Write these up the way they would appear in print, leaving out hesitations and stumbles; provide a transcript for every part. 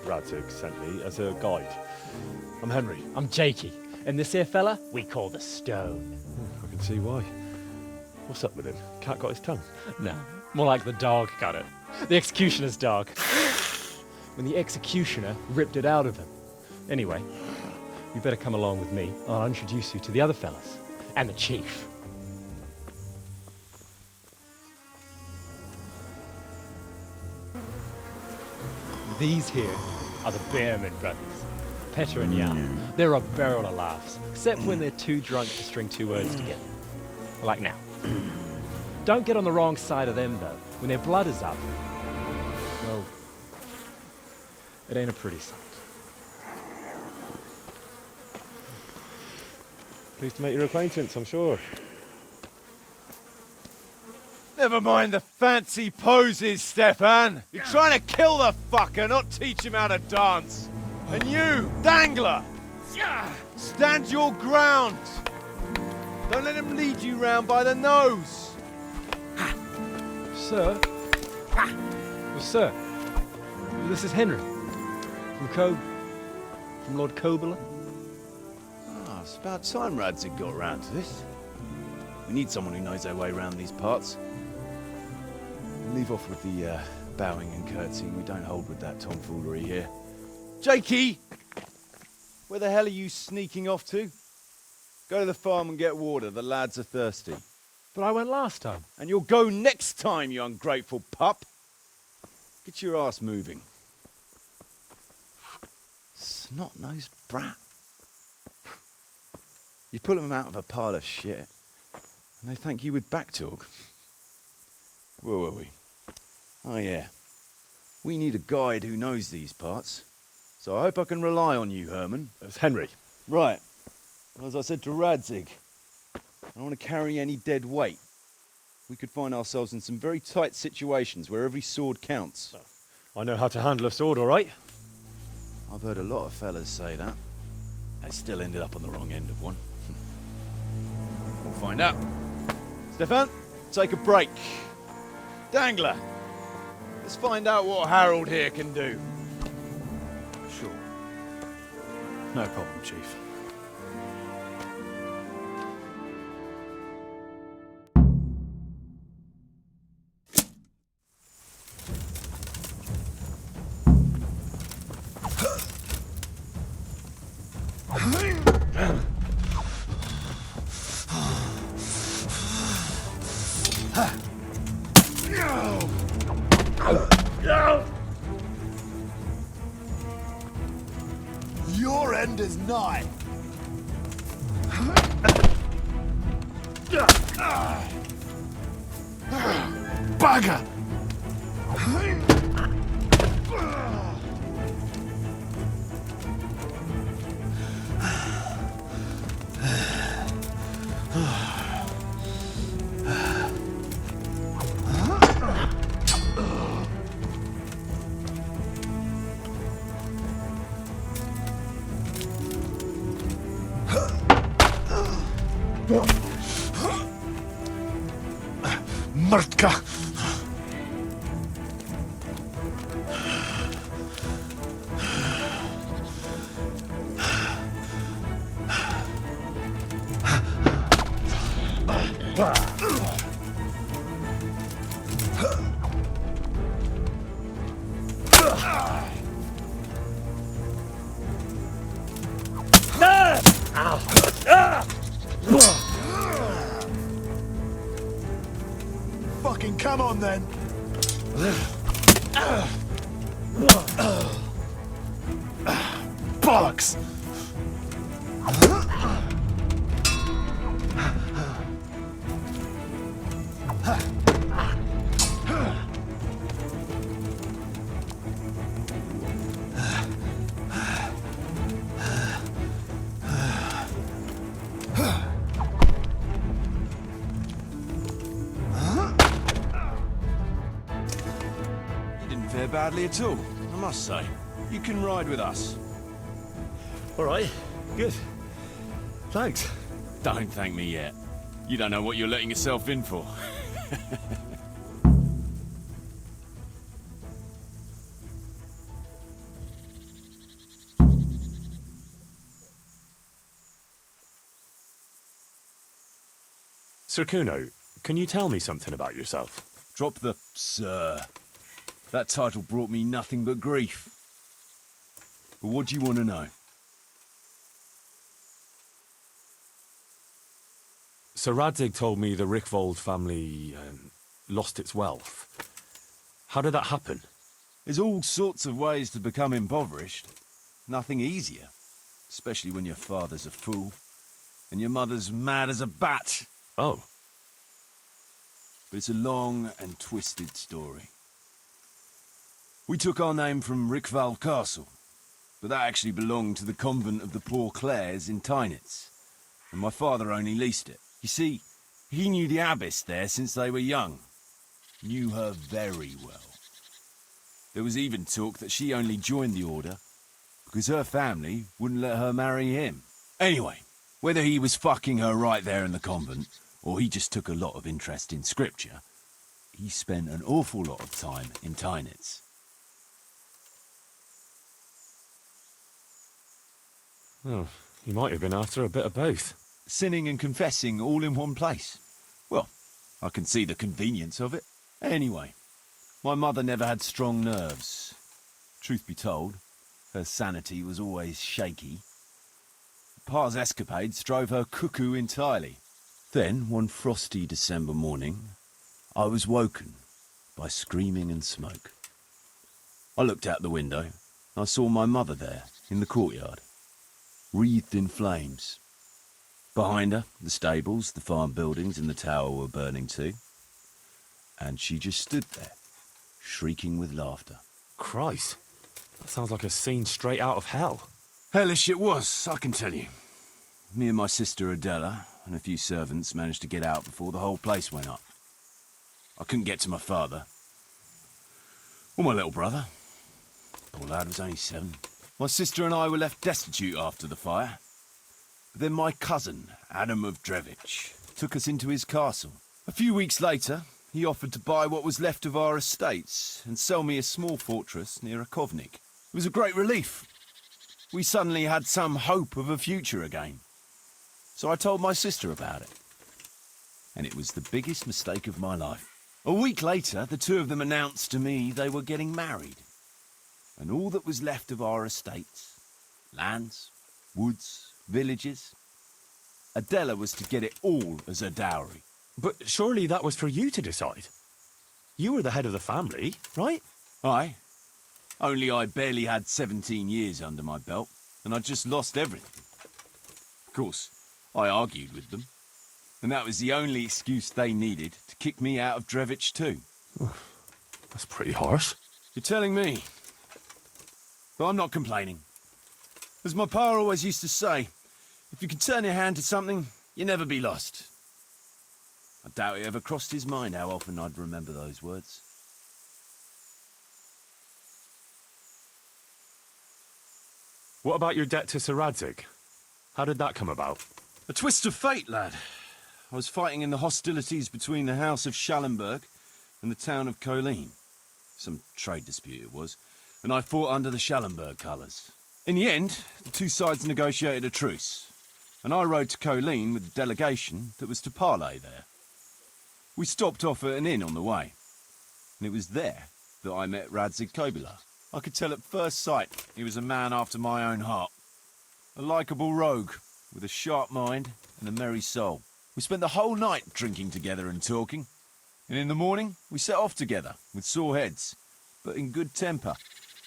Radzig sent me as a guide. I'm Henry. I'm Jakey. And this here fella, we call the Stone. I can see why. What's up with him? Cat got his tongue? No, more like the dog got it. The executioner's dog. When the executioner ripped it out of him. Anyway, you better come along with me. I'll introduce you to the other fellas. And the chief. These here are the Bearman brothers. Petter and Jan. They're a barrel of laughs, except when they're too drunk to string two words together. Like now. Don't get on the wrong side of them, though. When their blood is up, well, it ain't a pretty sight. Pleased to make your acquaintance, I'm sure. Never mind the fancy poses, Stefan. You're trying to kill the fucker, not teach him how to dance. And you, Dangler, stand your ground. Don't let him lead you round by the nose. Sir? Well, sir, this is Henry. From Lord Kobler. Ah, it's about time Radzig got round to this. We need someone who knows their way around these parts. Leave off with the bowing and curtsying. We don't hold with that tomfoolery here. Jakey! Where the hell are you sneaking off to? Go to the farm and get water. The lads are thirsty. But I went last time. And you'll go next time, you ungrateful pup. Get your ass moving. Snot-nosed brat. You pull them out of a pile of shit, and they thank you with back talk. Where were we? Oh yeah. We need a guide who knows these parts. So I hope I can rely on you, Herman. It's Henry. Right. Well, as I said to Radzig, I don't want to carry any dead weight. We could find ourselves in some very tight situations where every sword counts. I know how to handle a sword, all right? I've heard a lot of fellas say that. They still ended up on the wrong end of one. We'll find out. Stefan, take a break. Dangler, let's find out what Harold here can do. Sure. No problem, Chief. Your end is nigh. Bugger! Mrtka! Fucking come on then! Bollocks! Badly at all, I must say. You can ride with us. All right, good. Thanks. Don't thank me yet. You don't know what you're letting yourself in for. Sir Kuno, can you tell me something about yourself? Drop the sir. That title brought me nothing but grief. But what do you want to know? Sir Radzig told me the Rickvold family lost its wealth. How did that happen? There's all sorts of ways to become impoverished. Nothing easier. Especially when your father's a fool and your mother's mad as a bat. Oh. But it's a long and twisted story. We took our name from Rickval Castle, but that actually belonged to the convent of the Poor Clares in Tynitz, and my father only leased it. You see, he knew the abbess there since they were young. Knew her very well. There was even talk that she only joined the order because her family wouldn't let her marry him. Anyway, whether he was fucking her right there in the convent, or he just took a lot of interest in scripture, he spent an awful lot of time in Tynitz. Oh, he might have been after a bit of both. Sinning and confessing all in one place. Well, I can see the convenience of it. Anyway, my mother never had strong nerves. Truth be told, her sanity was always shaky. Pa's escapades drove her cuckoo entirely. Then, one frosty December morning, I was woken by screaming and smoke. I looked out the window, and I saw my mother there, in the courtyard, wreathed in flames. Behind her, the stables, the farm buildings and the tower were burning too. And she just stood there, shrieking with laughter. Christ, that sounds like a scene straight out of hell. Hellish it was, I can tell you. Me and my sister Adela and a few servants managed to get out before the whole place went up. I couldn't get to my father. Or my little brother. Poor lad was only 7. My sister and I were left destitute after the fire. But then my cousin, Adam of Drevich, took us into his castle. A few weeks later, he offered to buy what was left of our estates and sell me a small fortress near a Kovnik. It was a great relief. We suddenly had some hope of a future again. So I told my sister about it. And it was the biggest mistake of my life. A week later, the two of them announced to me they were getting married. And all that was left of our estates, lands, woods, villages, Adela was to get it all as a dowry. But surely that was for you to decide. You were the head of the family, right? Aye. Only I barely had 17 years under my belt, and I'd just lost everything. Of course, I argued with them, and that was the only excuse they needed to kick me out of Drevich too. That's pretty harsh. You're telling me. But I'm not complaining. As my pa always used to say, if you can turn your hand to something, you'll never be lost. I doubt it ever crossed his mind how often I'd remember those words. What about your debt to Sir Radzig? How did that come about? A twist of fate, lad. I was fighting in the hostilities between the House of Schallenberg and the town of Colleen. Some trade dispute it was, and I fought under the Schallenberg colours. In the end, the two sides negotiated a truce, and I rode to Colleen with the delegation that was to parley there. We stopped off at an inn on the way, and it was there that I met Radzig Kobyla. I could tell at first sight he was a man after my own heart. A likeable rogue, with a sharp mind and a merry soul. We spent the whole night drinking together and talking, and in the morning we set off together, with sore heads, but in good temper,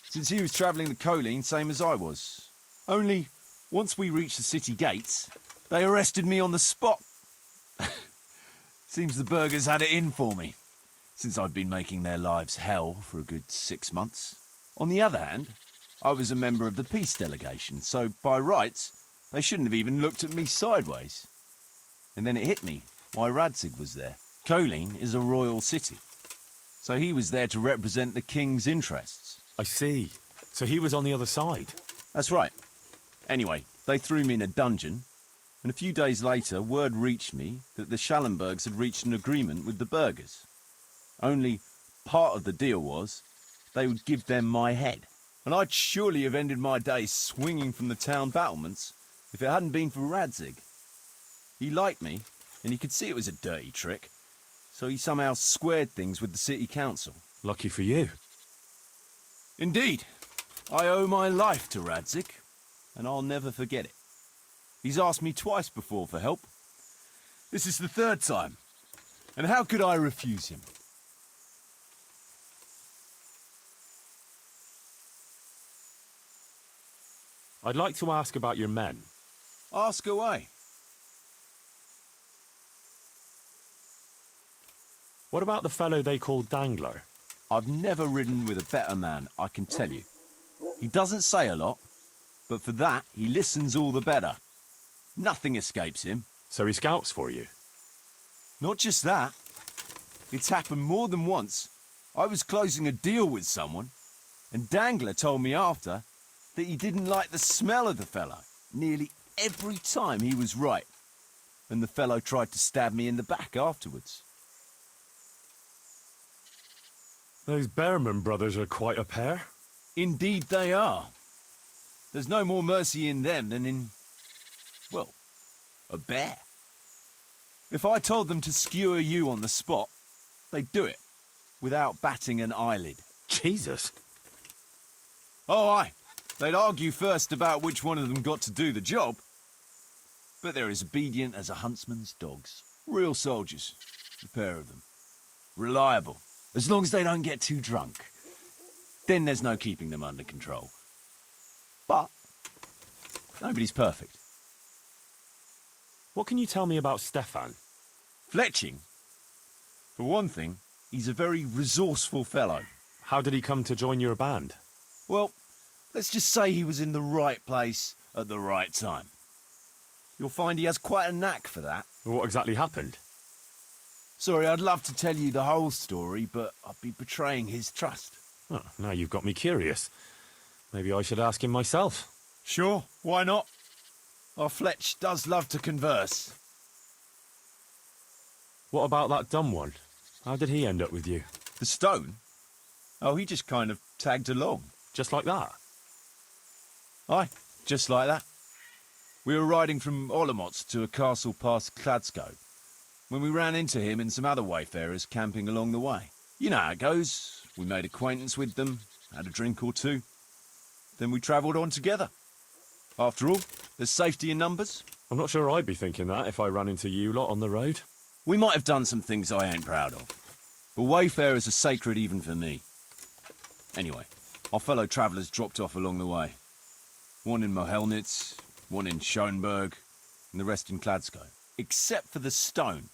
since he was travelling to Colleen same as I was. Only, once we reached the city gates, they arrested me on the spot. Seems the burghers had it in for me, since I'd been making their lives hell for a good 6 months. On the other hand, I was a member of the peace delegation, so by rights, they shouldn't have even looked at me sideways. And then it hit me why Radzig was there. Colleen is a royal city, so he was there to represent the king's interests. I see. So he was on the other side. That's right. Anyway, they threw me in a dungeon, and a few days later word reached me that the Schallenbergs had reached an agreement with the burghers. Only part of the deal was they would give them my head. And I'd surely have ended my days swinging from the town battlements if it hadn't been for Radzig. He liked me, and he could see it was a dirty trick. So he somehow squared things with the city council. Lucky for you. Indeed. I owe my life to Radzik, and I'll never forget it. He's asked me twice before for help. This is the third time. And how could I refuse him? I'd like to ask about your men. Ask away. What about the fellow they call Dangler? I've never ridden with a better man, I can tell you. He doesn't say a lot, but for that, he listens all the better. Nothing escapes him. So he scouts for you? Not just that. It's happened more than once. I was closing a deal with someone, and Dangler told me after that he didn't like the smell of the fellow nearly every time he was right. And the fellow tried to stab me in the back afterwards. Those Behrman brothers are quite a pair. Indeed they are. There's no more mercy in them than in, well, a bear. If I told them to skewer you on the spot, they'd do it, without batting an eyelid. Jesus. Oh, aye. They'd argue first about which one of them got to do the job. But they're as obedient as a huntsman's dogs. Real soldiers, the pair of them. Reliable, as long as they don't get too drunk. Then there's no keeping them under control. But nobody's perfect. What can you tell me about Stefan? Fletching? For one thing, he's a very resourceful fellow. How did he come to join your band? Well, let's just say he was in the right place at the right time. You'll find he has quite a knack for that. What exactly happened? Sorry, I'd love to tell you the whole story, but I'd be betraying his trust. Oh, now you've got me curious. Maybe I should ask him myself. Sure, why not? Our Fletch does love to converse. What about that dumb one? How did he end up with you? The stone? Oh, he just kind of tagged along. Just like that? Aye, just like that. We were riding from Olomouc to a castle past Kladsko, when we ran into him and some other wayfarers camping along the way. You know how it goes. We made acquaintance with them, had a drink or two. Then we travelled on together. After all, there's safety in numbers. I'm not sure I'd be thinking that if I ran into you lot on the road. We might have done some things I ain't proud of, but wayfarers are sacred even for me. Anyway, our fellow travellers dropped off along the way. One in Mohelnitz, one in Schoenberg, and the rest in Kladsko. Except for the stone.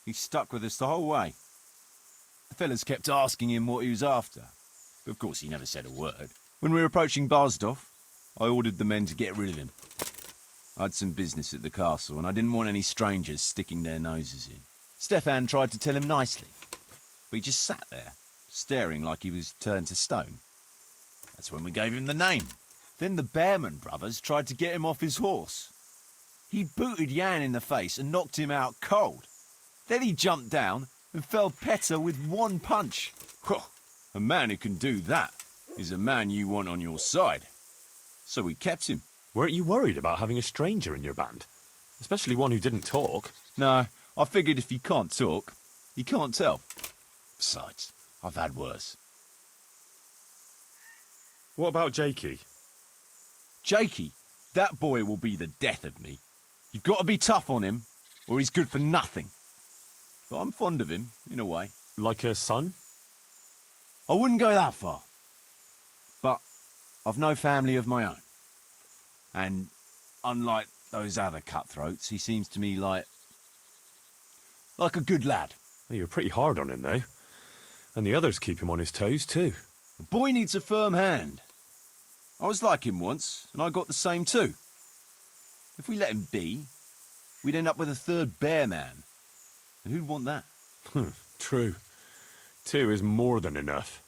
He stuck with us the whole way. The fellas kept asking him what he was after, but of course he never said a word. When we were approaching Barsdorf, I ordered the men to get rid of him. I had some business at the castle, and I didn't want any strangers sticking their noses in. Stefan tried to tell him nicely, but he just sat there, staring like he was turned to stone. That's when we gave him the name. Then the Behrman brothers tried to get him off his horse. He booted Jan in the face and knocked him out cold. Then he jumped down and felled Petter with one punch. A man who can do that is a man you want on your side. So we kept him. Weren't you worried about having a stranger in your band? Especially one who didn't talk. No, I figured if he can't talk, he can't tell. Besides, I've had worse. What about Jakey? Jakey, that boy will be the death of me. You've got to be tough on him, or he's good for nothing. But I'm fond of him, in a way. Like a son? I wouldn't go that far. But I've no family of my own. And unlike those other cutthroats, he seems to me like a good lad. Well, you're pretty hard on him, though. And the others keep him on his toes, too. The boy needs a firm hand. I was like him once, and I got the same too. If we let him be, we'd end up with a third bear man. And who'd want that? True. 2 is more than enough.